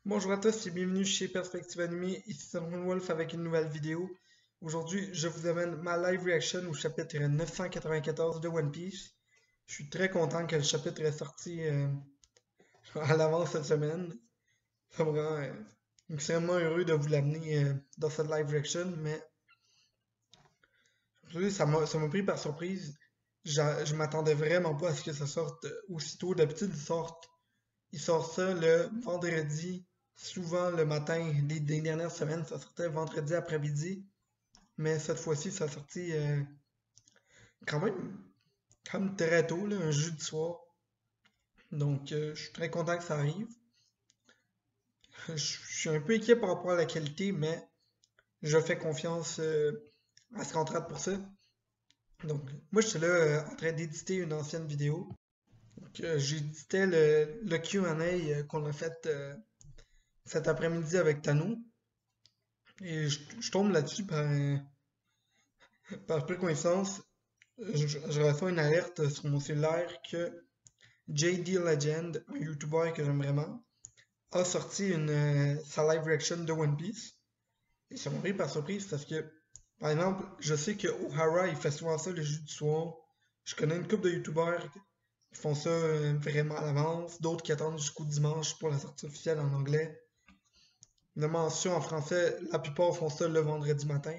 Bonjour à tous et bienvenue chez Perspective Animée, ici Solomon Wolf avec une nouvelle vidéo. Aujourd'hui, je vous amène ma live reaction au chapitre 994 de One Piece. Je suis très content que le chapitre est sorti à l'avance cette semaine. Ça me rend extrêmement heureux de vous l'amener dans cette live reaction, mais aujourd'hui, ça m'a pris par surprise. Je m'attendais vraiment pas à ce que ça sorte aussitôt. D'habitude, il sort ça le vendredi, souvent le matin. Les dernières semaines, ça sortait vendredi après-midi. Mais cette fois-ci, ça a sorti quand même comme très tôt, là, un jeudi soir. Donc, je suis très content que ça arrive. Je suis un peu inquiet par rapport à la qualité, mais je fais confiance à ce contrat pour ça. Donc, moi, je suis là en train d'éditer une ancienne vidéo. Donc, j'éditais le Q&A qu'on a fait cet après-midi avec Tano. Et je tombe là-dessus par pure coïncidence. Je reçois une alerte sur mon cellulaire que JD Legend, un YouTuber que j'aime vraiment, a sorti sa live reaction de One Piece. Et ça m'a pris par surprise parce que, par exemple, je sais que O'Hara, il fait souvent ça le jeudi soir. Je connais une couple de YouTubers qui font ça vraiment à l'avance, d'autres qui attendent jusqu'au dimanche pour la sortie officielle en anglais. La mention en français, la plupart font ça le vendredi matin,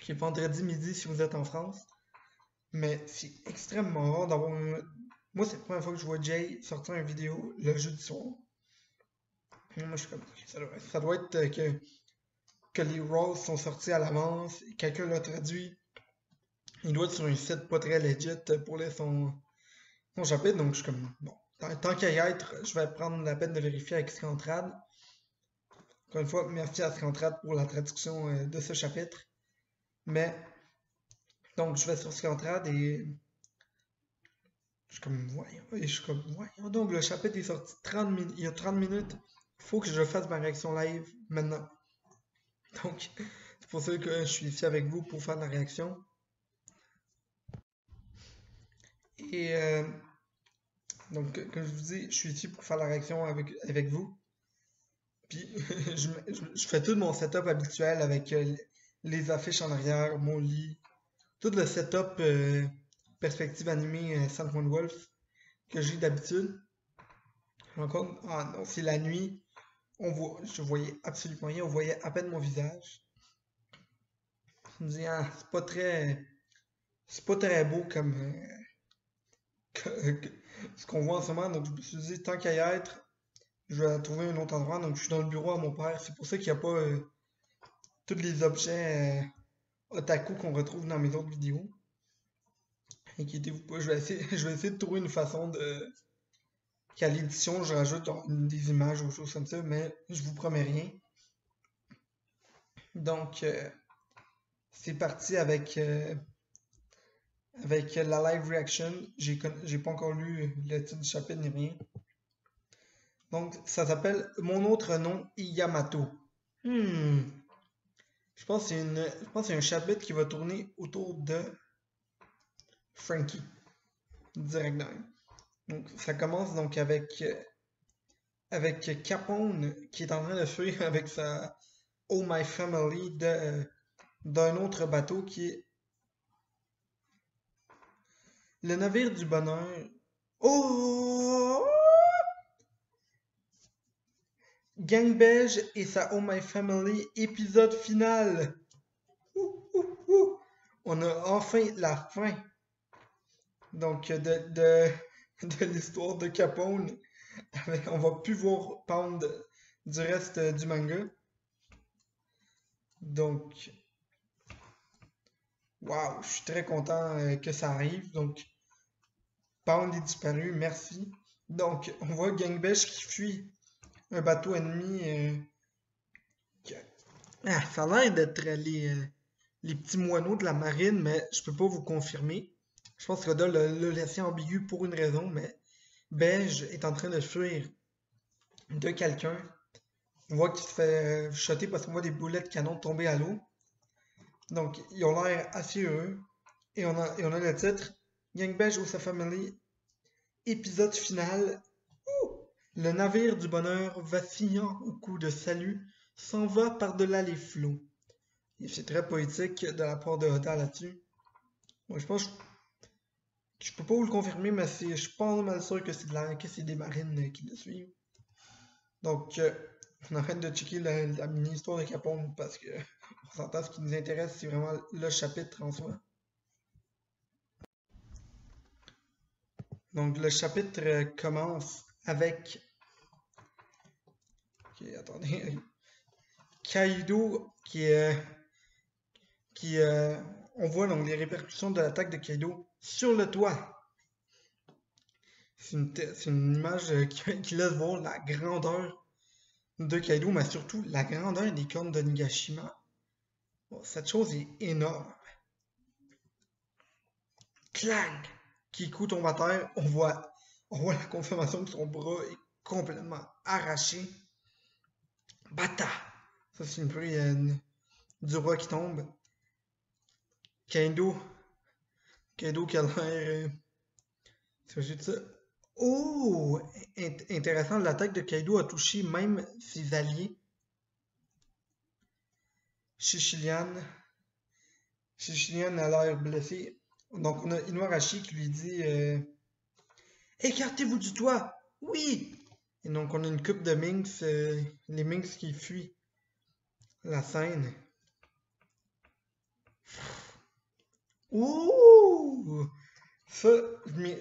qui est vendredi midi si vous êtes en France. Mais c'est extrêmement rare d'avoir un... Moi, c'est la première fois que je vois Jay sortir une vidéo le jeudi soir. Et moi, je suis comme, ok, ça doit être que les Raws sont sortis à l'avance, quelqu'un l'a traduit. Il doit être sur un site pas très legit pour son chapitre, donc je suis comme, bon, tant qu'à y être, je vais prendre la peine de vérifier avec Scantrad. Encore une fois, merci à Scantrad pour la traduction de ce chapitre. Mais, donc, je vais sur Scantrad et je suis comme, voyons donc, le chapitre est sorti 30 il y a 30 minutes. Il faut que je fasse ma réaction live maintenant. Donc, c'est pour ça que je suis ici avec vous pour faire la réaction. Et donc, comme je vous dis, je suis ici pour faire la réaction avec vous. Puis, je fais tout mon setup habituel avec les affiches en arrière, mon lit, tout le setup perspective animée Sandman Wolf que j'ai d'habitude. Encore, ah non, c'est la nuit. Je voyais absolument rien, on voyait à peine mon visage. Je me dis, ah, c'est pas très beau comme ce qu'on voit en ce moment. Donc, je me suis dit, tant qu'à y être, je vais trouver un autre endroit. Donc, je suis dans le bureau à mon père. C'est pour ça qu'il n'y a pas tous les objets otaku qu'on retrouve dans mes autres vidéos. Inquiétez-vous pas, je vais essayer de trouver une façon de qu'à l'édition, je rajoute des images ou choses comme ça, mais je vous promets rien. Donc, c'est parti avec la live reaction. J'ai pas encore lu le titre du chapitre ni rien. Donc, ça s'appelle Mon autre nom, Yamato. Hmm. Je pense que c'est un chapitre qui va tourner autour de Frankie, directement. Donc, ça commence donc avec Capone qui est en train de fuir avec sa Oh My Family d'un autre bateau qui est le navire du bonheur. Oh! Gang Beige et sa Oh My Family épisode final. Ouh, ouh, ouh. On a enfin la fin. Donc de l'histoire de Capone. On va plus voir Pound du reste du manga. Donc, waouh, je suis très content que ça arrive. Donc, Pound est disparu, merci. Donc, on voit Gangbesh qui fuit un bateau ennemi. Qui- ça a l'air d'être les petits moineaux de la marine, mais je peux pas vous confirmer. Je pense que Rodolphe l'a laissé ambigu pour une raison, mais Beige est en train de fuir de quelqu'un. On voit qu'il se fait shotter parce qu'on voit des boulets de canon tomber à l'eau. Donc, ils ont l'air assez heureux. Et on a le titre Gang Beige ou sa famille, épisode final. Ouh! Le navire du bonheur, vacillant au coup de salut, s'en va par-delà les flots. Et c'est très poétique de la part de Oda là-dessus. Moi, je pense je peux pas vous le confirmer, mais je suis pas mal sûr que que c'est des marines qui le suivent. Donc, on arrête de checker la mini-histoire de Capone parce que on s'entend ce qui nous intéresse, c'est vraiment le chapitre en soi. Donc, le chapitre commence avec. Ok, attendez. Kaido on voit donc les répercussions de l'attaque de Kaido sur le toit. C'est une image qui laisse voir la grandeur de Kaido, mais surtout la grandeur des cornes de Nigashima. Bon, cette chose est énorme. Clang! Kiku tombe à terre, on voit la confirmation que son bras est complètement arraché. Bata! Ça, c'est une bruit du roi qui tombe. Kaido qui a l'air. C'est juste ça. Oh! Intéressant, l'attaque de Kaido a touché même ses alliés. Shishilian a l'air blessé. Donc on a Inuarashi qui lui dit écartez-vous du toit! Oui! Et donc on a une coupe de Minx, les Minx qui fuient la scène. Ouh! Ça,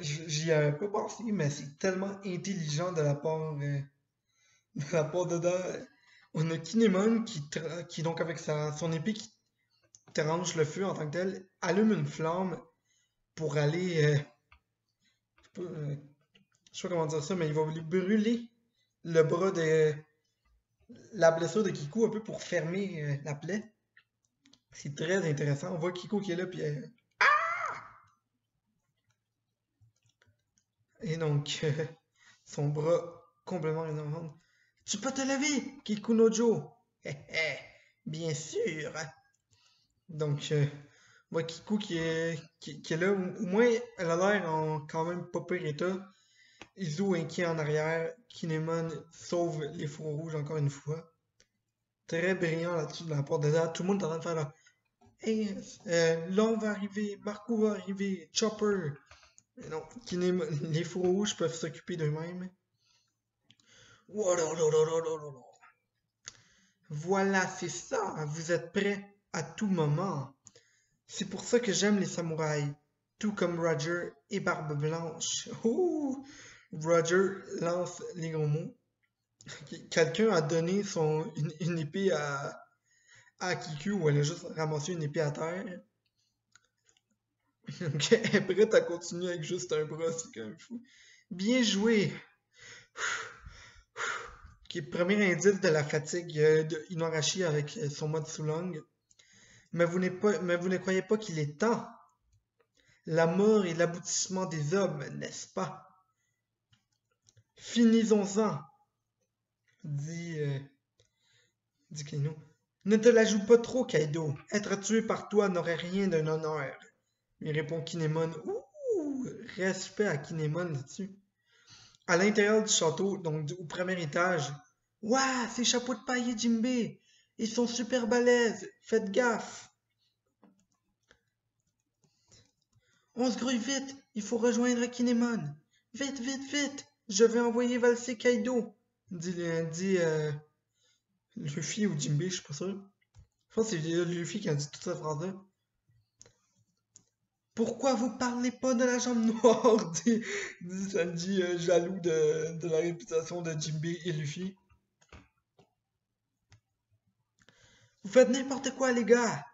j'y avais pas pensé, mais c'est tellement intelligent de la part de On a Kinemon qui donc avec son épée qui tranche le feu en tant que tel, allume une flamme pour aller. Je sais pas comment dire ça, mais il va lui brûler le bras de. La blessure de Kiku un peu pour fermer la plaie. C'est très intéressant. On voit Kiku qui est là, puis. Et donc, son bras complètement énorme. Tu peux te lever, Kiku Nojo! Bien sûr! Donc, on voit Kiku qui est là. Au moins, elle a l'air en quand même pas pire état. Izu inquiet en arrière. Kinemon sauve les fours rouges encore une fois. Très brillant là-dessus de la part de là. Tout le monde est en train de faire là. Hey, Long va arriver, Marco va arriver, Chopper. Mais non, les fours rouges peuvent s'occuper d'eux-mêmes. Voilà, c'est ça. Vous êtes prêts à tout moment. C'est pour ça que j'aime les samouraïs. Tout comme Roger et Barbe Blanche. Ouh! Roger lance les gros mots. Quelqu'un a donné une épée à Kiku ou elle a juste ramassé une épée à terre. Donc, elle est prête à continuer avec juste un bras, c'est quand même fou. Bien joué! Qui est le premier indice de la fatigue de Inuarashi avec son mode Sulong. Mais vous ne croyez pas qu'il est temps? La mort est l'aboutissement des hommes, n'est-ce pas? Finissons-en, dit Kaido. Ne te la joue pas trop, Kaido. Être tué par toi n'aurait rien d'un honneur. Lui répond Kinemon. Ouh! Respect à Kinemon là-dessus. À l'intérieur du château, donc au premier étage. Ouah! Ces chapeaux de paille et Jimbei! Ils sont super balèzes! Faites gaffe! On se grouille vite! Il faut rejoindre Kinemon! Vite, vite, vite! Je vais envoyer valser Kaido! Dit Luffy ou Jimbei, je suis pas sûr. Je pense que c'est Luffy qui a dit toute cette phrase-là. Pourquoi vous parlez pas de la jambe noire? dit Sanji, jaloux de la réputation de Jimbei et Luffy. Vous faites n'importe quoi, les gars!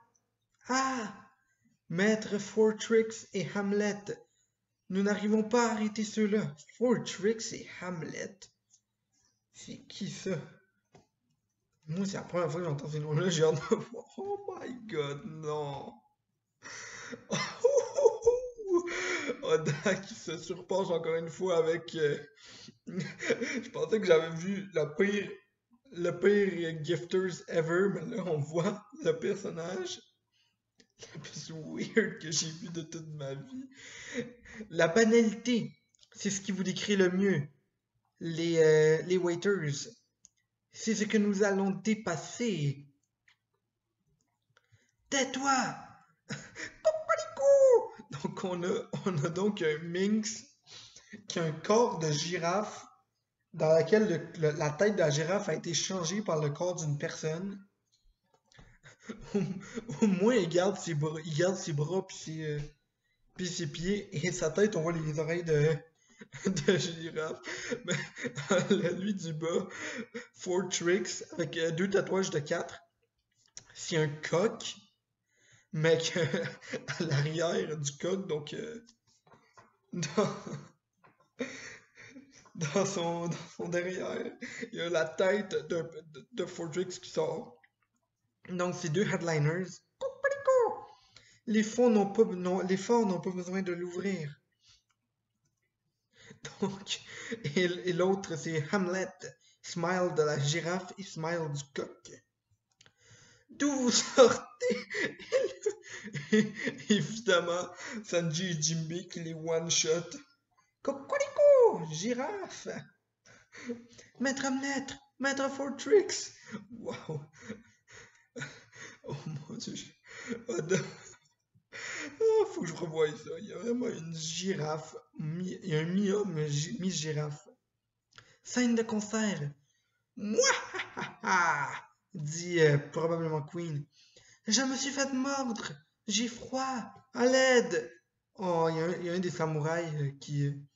Ah! Maître Fortrix et Hamlet. Nous n'arrivons pas à arrêter ceux-là. Fortrix et Hamlet? C'est qui ça? Moi, c'est la première fois que j'entends ces noms-là. J'ai hâte de voir. Oh my god, non! Oda qui se surpasse encore une fois avec. Je pensais que j'avais vu le pire Gifters ever, mais là on voit le personnage le plus weird que j'ai vu de toute ma vie. La banalité, c'est ce qui vous décrit le mieux. les waiters. C'est ce que nous allons dépasser. Tais-toi! Donc on a donc un Minx qui a un corps de girafe dans laquelle la tête de la girafe a été changée par le corps d'une personne. Au, au moins il garde ses bras puis ses pieds et sa tête, on voit les oreilles de girafe. Mais lui du bas, 4 tricks avec 2 tatouages de 4. C'est un coq, mais à l'arrière du coq, donc dans, dans son derrière, il y a la tête de Fortrix qui sort. Donc, c'est 2 headliners. Les forts n'ont pas besoin de l'ouvrir. Donc, et l'autre, c'est Hamlet. Smile de la girafe et Smile du coq. D'où vous sortez? Évidemment, Sanji et Jimby qui les one-shot. Cocorico, girafe. Maître Hamlet, Maître Fortrix. Wow. Oh mon dieu. Faut que je revoie ça. Il y a vraiment une girafe. Il y a un mi-homme, mi-girafe. Scène de concert. Mouah! Dit probablement Queen. Je me suis fait mordre. J'ai froid. À l'aide. Oh, il y a un des samouraïs qui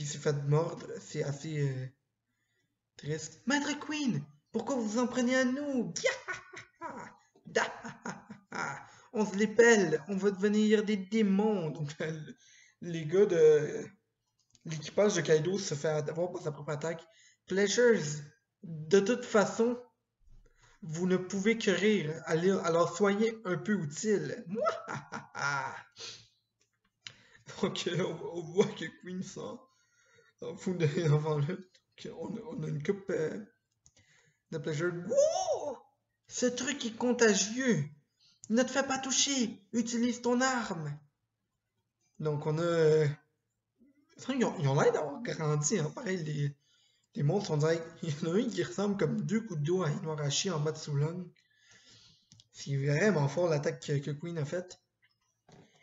s'est fait mordre. C'est assez triste. Maître Queen, pourquoi vous vous en prenez à nous? On se les pèle, on va devenir des démons. Donc, les gars de l'équipage de Kaido se fait avoir par sa propre attaque. Pleasures, de toute façon, vous ne pouvez que rire, alors soyez un peu utile. Donc, on voit que Queen s'en fout de l'enfant là. On a une coupe de Pleasure. Wow! Ce truc est contagieux. Ne te fais pas toucher. Utilise ton arme. Donc, on a... Ils ont l'air d'avoir grandi, hein. Pareil, les monstres, on dirait... Il y en a un qui ressemble comme 2 coups de dos à Inuarashi en mode Sulong. C'est vraiment fort l'attaque que Queen a faite.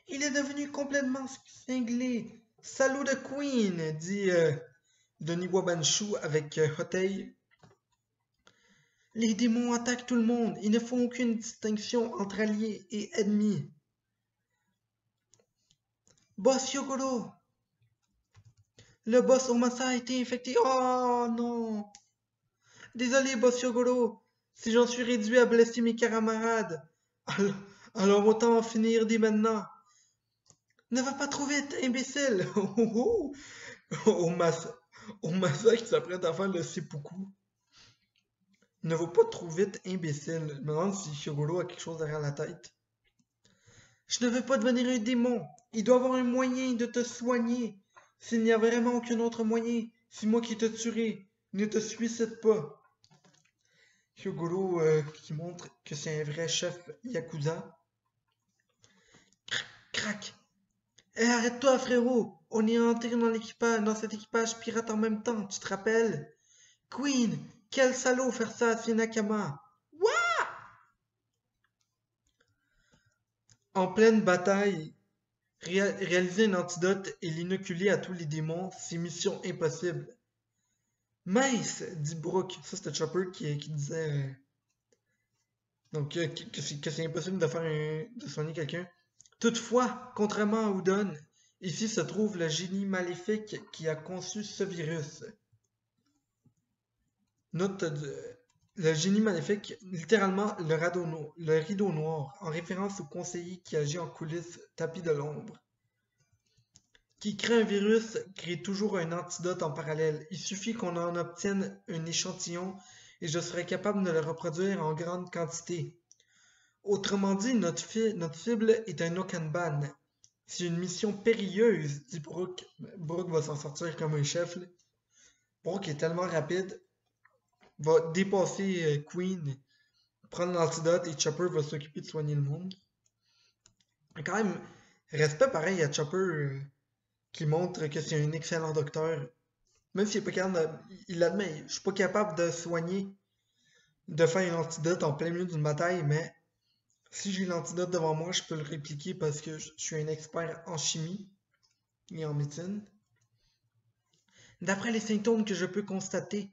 Il est devenu complètement cinglé. Salaud de Queen, dit Denis Wabanshu avec Hotei. Les démons attaquent tout le monde. Ils ne font aucune distinction entre alliés et ennemis. Boss Yogoro. Le boss Omasa a été infecté. Oh non. Désolé, boss Yogoro. Si j'en suis réduit à blesser mes camarades, alors autant en finir dès maintenant. Ne va pas trop vite, imbécile. Omasa qui s'apprête à faire le seppuku. Ne va pas trop vite, imbécile. Je me demande si Hyogoro a quelque chose derrière la tête. Je ne veux pas devenir un démon. Il doit avoir un moyen de te soigner. S'il n'y a vraiment aucun autre moyen, c'est moi qui te tuerai. Ne te suicide pas. Hyogoro qui montre que c'est un vrai chef Yakuza. Crac. Eh, arrête-toi, frérot. On est entré dans cet équipage pirate en même temps, tu te rappelles? Queen, quel salaud faire ça à Sinakama. What? En pleine bataille, réaliser un antidote et l'inoculer à tous les démons, c'est mission impossible. Mince, dit Brooke. Ça, c'était Chopper qui disait donc que c'est impossible de soigner quelqu'un. Toutefois, contrairement à Udon, ici se trouve le génie maléfique qui a conçu ce virus. Note le génie maléfique, littéralement le rideau noir, en référence au conseiller qui agit en coulisses, tapis de l'ombre. Qui crée un virus, crée toujours un antidote en parallèle. Il suffit qu'on en obtienne un échantillon et je serai capable de le reproduire en grande quantité. Autrement dit, notre cible est un Okanban. C'est une mission périlleuse, dit Brooke. Brooke va s'en sortir comme un chef. Là. Brooke est tellement rapide, va dépasser Queen, prendre l'antidote et Chopper va s'occuper de soigner le monde. Mais quand même, respect pareil à Chopper qui montre que c'est un excellent docteur. Même s'il est pas capable il l'admet, je suis pas capable de soigner, de faire un antidote en plein milieu d'une bataille, mais si j'ai l'antidote devant moi, je peux le répliquer parce que je suis un expert en chimie et en médecine. D'après les symptômes que je peux constater,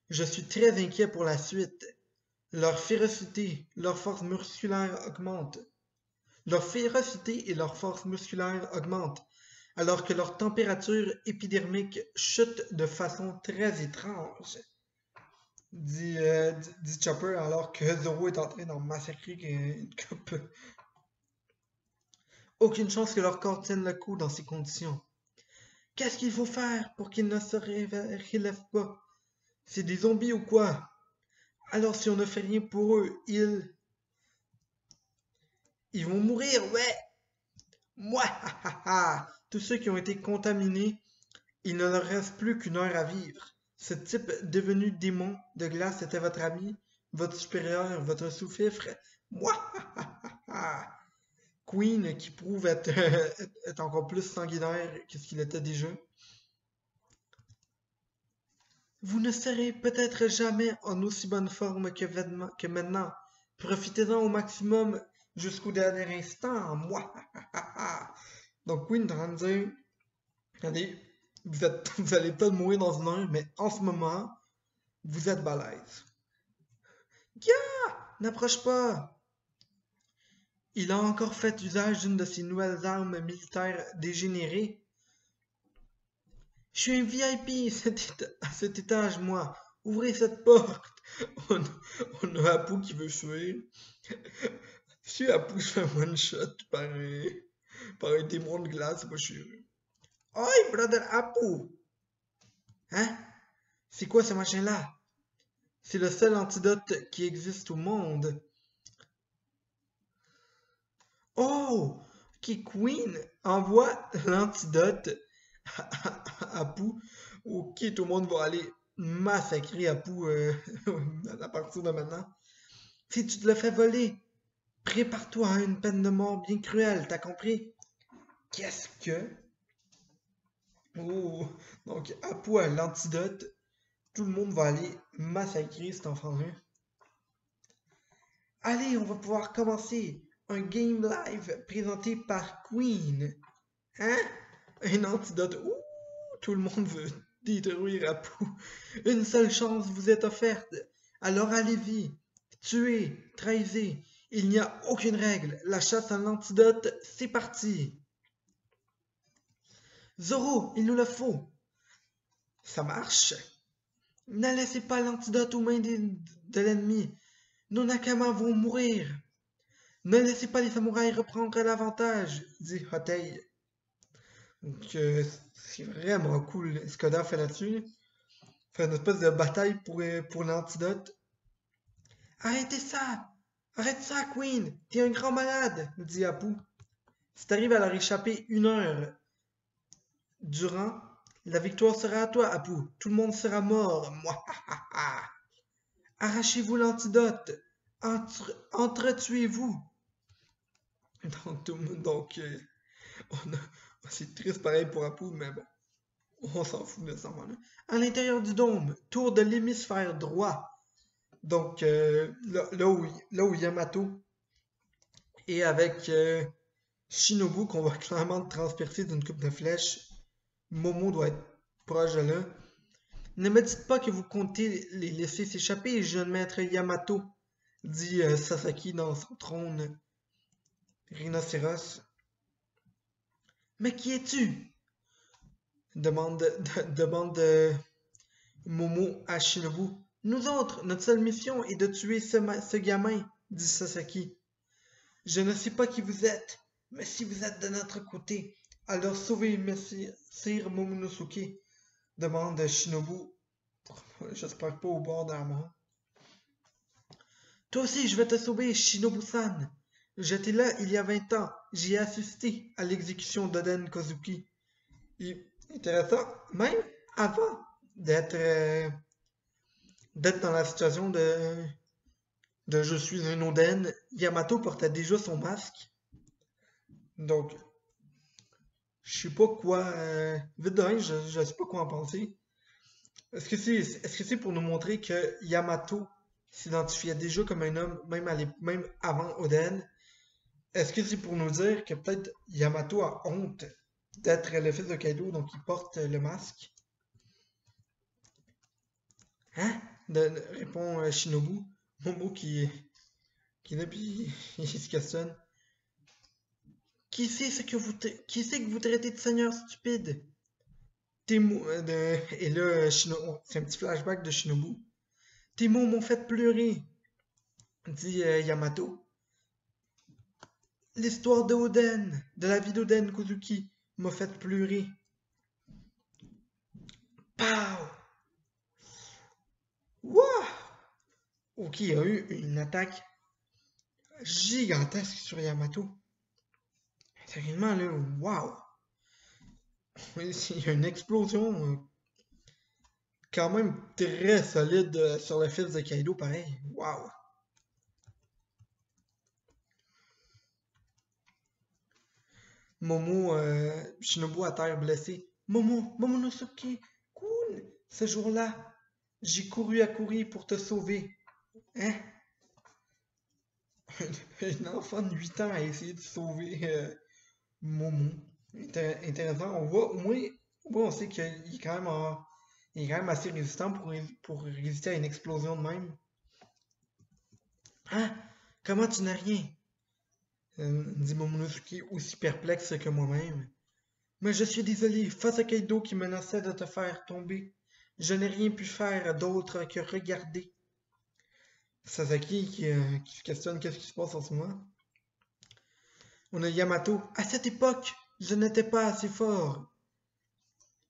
je suis très inquiet pour la suite. Leur férocité, leur force musculaire augmentent. Leur férocité et leur force musculaire augmentent, alors que leur température épidermique chute de façon très étrange, dit Chopper alors que Zoro est en train d'en massacrer une coupe. Aucune chance que leur corps tienne le coup dans ces conditions. Qu'est-ce qu'il faut faire pour qu'ils ne se relèvent pas? C'est des zombies ou quoi? Alors si on ne fait rien pour eux, ils vont mourir, ouais! Moi, tous ceux qui ont été contaminés, il ne leur reste plus qu'une heure à vivre. Ce type devenu démon de glace était votre ami, votre supérieur, votre sous-fifre. Moi, Queen qui prouve être, être encore plus sanguinaire que ce qu'il était déjà. Vous ne serez peut-être jamais en aussi bonne forme que maintenant. Profitez-en au maximum jusqu'au dernier instant, moi. Donc Queen est en train de dire, regardez, vous allez peut-être mourir dans une heure, mais en ce moment, vous êtes balèze. Gars, n'approche pas. Il a encore fait usage d'une de ses nouvelles armes militaires dégénérées. Je suis un VIP à cet étage, moi. Ouvrez cette porte. On a Apu qui veut fuir. Si Apu se fait one shot par un démon de glace, moi je suis. Oi, brother Apu! Hein? C'est quoi ce machin-là? C'est le seul antidote qui existe au monde. Oh! Qui Queen envoie l'antidote à Apu. Ok, tout le monde va aller massacrer Apu à partir de maintenant. Si tu te le fais voler, prépare-toi à une peine de mort bien cruelle, t'as compris? Qu'est-ce que? Oh! Donc, Apu a l'antidote. Tout le monde va aller massacrer cet enfant-là. Allez, on va pouvoir commencer un game live présenté par Queen. Hein? Un antidote. Ouh! Tout le monde veut détruire Apu. Une seule chance vous est offerte. Alors allez-y. Tuez, trahissez. Il n'y a aucune règle. La chasse à l'antidote, c'est parti. Zoro, il nous le faut. Ça marche. Ne laissez pas l'antidote aux mains de l'ennemi. Nos Nakama vont mourir. Ne laissez pas les samouraïs reprendre l'avantage, dit Hotei. Donc, c'est vraiment cool ce qu'Oda fait là-dessus. Fait une espèce de bataille pour l'antidote. Arrêtez ça! Arrête ça, Queen! T'es un grand malade, dit Apu. Si t'arrives à leur échapper une heure durant, la victoire sera à toi, Apu. Tout le monde sera mort. Moi, arrachez-vous l'antidote. Entretuez-vous. C'est triste pareil pour Apu, mais bon, on s'en fout de ça. À l'intérieur du dôme, tour de l'hémisphère droit. Donc, là où Yamato est avec Shinobu, qu'on va clairement transpercer d'une coupe de flèches. Momo doit être proche de là. Ne me dites pas que vous comptez les laisser s'échapper, jeune maître Yamato, dit Sasaki dans son trône rhinocéros. Mais qui es-tu? Demande Momo à Shinobu. Nous autres, notre seule mission est de tuer ce gamin, dit Sasaki. Je ne sais pas qui vous êtes, mais si vous êtes de notre côté, alors sauvez Messire Momonosuke, demande Shinobu. J'espère pas au bord d'un mort. Toi aussi, je vais te sauver, Shinobu-san. J'étais là il y a 20 ans. J'y ai assisté à l'exécution d'Oden Kozuki. Et, intéressant, même avant d'être dans la situation de je suis un Oden, Yamato portait déjà son masque. Donc, je sais pas quoi. Vite de rien, je sais pas quoi en penser. Est-ce que c'est pour nous montrer que Yamato s'identifiait déjà comme un homme, même avant Oden? Est-ce que c'est pour nous dire que peut-être Yamato a honte d'être le fils de Kaido, donc il porte le masque? Hein? Répond Shinobu. Momo qui est là, puis il se questionne. Qui c'est que vous traitez de seigneur stupide? Et là, c'est un petit flashback de Shinobu. Tes mots m'ont fait pleurer, dit Yamato. L'histoire de Oden, de la vie d'Oden Kozuki, m'a fait pleurer. Pow! Wouah! Ok, il y a eu une attaque gigantesque sur Yamato. Sérieusement, là, waouh! Il y a une explosion quand même très solide sur le fils de Kaido, pareil. Waouh! Momo, Shinobu à terre blessé. Momonosuke, cool! Ce jour-là, j'ai couru à courir pour te sauver. Hein? Un enfant de 8 ans a essayé de sauver Momo. Intéressant. Au moins, on sait qu'il est quand même, il est quand même assez résistant pour résister à une explosion de même. Hein? Comment tu n'as rien? Dit Momonosuke aussi perplexe que moi-même. Mais je suis désolé, face à Kaido qui menaçait de te faire tomber, je n'ai rien pu faire d'autre que regarder. Sasaki qui se questionne qu'est-ce qui se passe en ce moment. On a Yamato. À cette époque, je n'étais pas assez fort.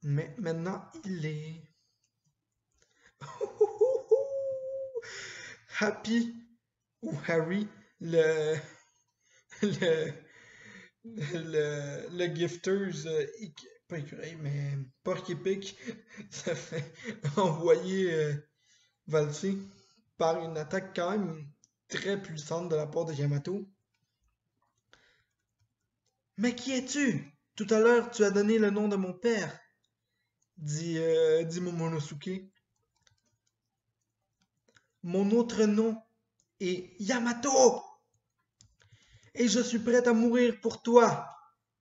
Mais maintenant, il est. Happy ou Harry, le, le, le gifters, pas écureuil, mais porc épic, ça fait envoyer valser par une attaque quand même très puissante de la part de Yamato. Mais qui es-tu? Tout à l'heure, tu as donné le nom de mon père, dit Momonosuke. Mon autre nom est Yamato! Et je suis prêt à mourir pour toi!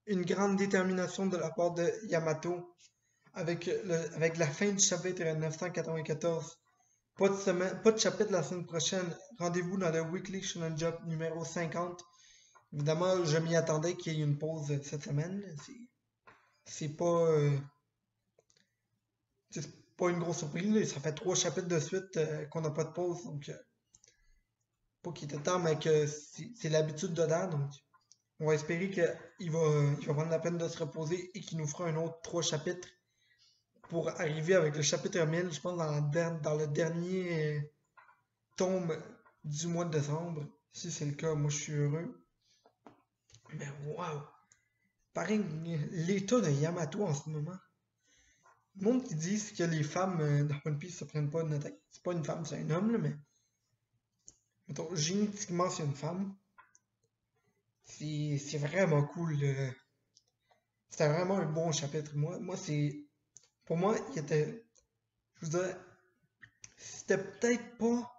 Une grande détermination de la part de Yamato avec la fin du chapitre 994. Pas de chapitre la semaine prochaine. Rendez-vous dans le Weekly Shonen Jump numéro 50. Évidemment, je m'y attendais qu'il y ait une pause cette semaine. C'est pas, c'est pas une grosse surprise. Là. Ça fait 3 chapitres de suite qu'on n'a pas de pause. Donc, pas qu'il était temps, mais que c'est l'habitude dedans. Donc, on va espérer qu'il va prendre la peine de se reposer et qu'il nous fera un autre 3 chapitres pour arriver avec le chapitre 1000, je pense, dans le dernier tome du mois de décembre. Si c'est le cas, moi je suis heureux. Mais waouh! Pareil, l'état de Yamato en ce moment. Le monde qui dit que les femmes dans One Piece se prennent pas une attaque. C'est pas une femme, c'est un homme, là, mais. Mettons, génétiquement, c'est une femme. C'est vraiment cool. C'était vraiment un bon chapitre. Moi c'est. Pour moi, il était. Je vous dirais, c'était peut-être pas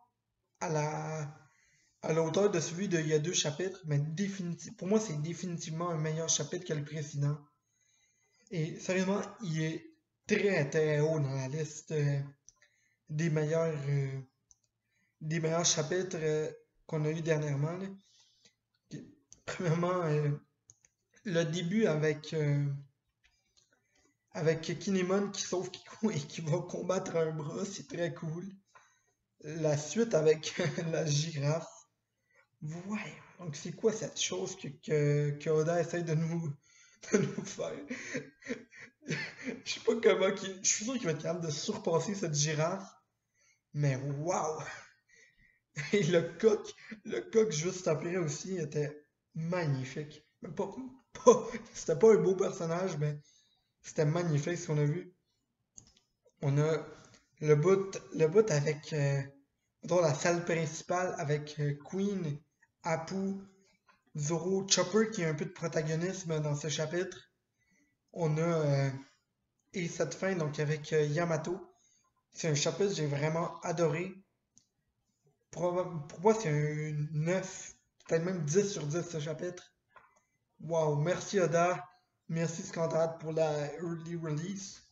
à la hauteur de celui d'il y a 2 chapitres, mais pour moi, c'est définitivement un meilleur chapitre que le précédent. Et sérieusement, il est très très haut dans la liste des meilleurs, euh, des meilleurs chapitres qu'on a eu dernièrement. Là. Premièrement, le début avec Kinemon qui sauve Kiku et qui va combattre un bras, c'est très cool. La suite avec la girafe. Ouais, donc c'est quoi cette chose que Oda essaie de nous faire? Je sais pas comment je suis sûr qu'il va être capable de surpasser cette girafe, mais waouh! Et le coq juste après aussi était magnifique. Mais c'était pas un beau personnage, mais c'était magnifique ce qu'on a vu. On a le bout avec dans la salle principale avec Queen, Apu, Zoro, Chopper qui a un peu de protagonisme dans ce chapitre. On a et cette fin donc avec Yamato. C'est un chapitre que j'ai vraiment adoré. Pour moi, c'est un 9, peut-être même 10 sur 10 ce chapitre. Wow, merci Oda, merci Scandale pour la early release.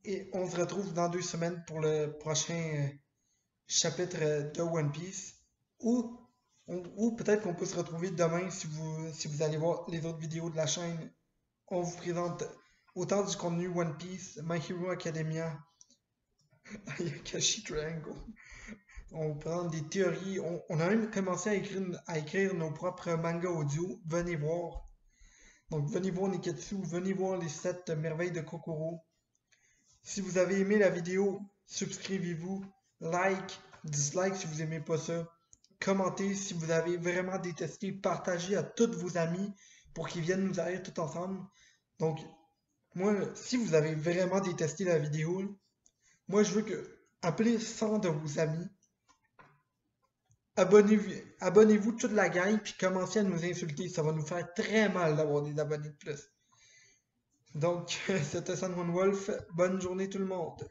Et on se retrouve dans 2 semaines pour le prochain chapitre de One Piece. Ou, ou peut-être qu'on peut se retrouver demain si vous allez voir les autres vidéos de la chaîne. On vous présente autant du contenu One Piece, My Hero Academia, Ayakashi Triangle. On vous présente des théories. On a même commencé à écrire nos propres mangas audio. Venez voir. Donc venez voir Niketsu, venez voir les 7 merveilles de Kokoro. Si vous avez aimé la vidéo, subscrivez-vous, like, dislike si vous aimez pas ça, commentez si vous avez vraiment détesté, partagez à tous vos amis pour qu'ils viennent nous aider tout ensemble. Donc, moi, si vous avez vraiment détesté la vidéo, moi je veux que appelez 100 de vos amis, abonnez-vous toute la gang, puis commencez à nous insulter. Ça va nous faire très mal d'avoir des abonnés de plus. Donc, c'était San Juan Wolf. Bonne journée tout le monde.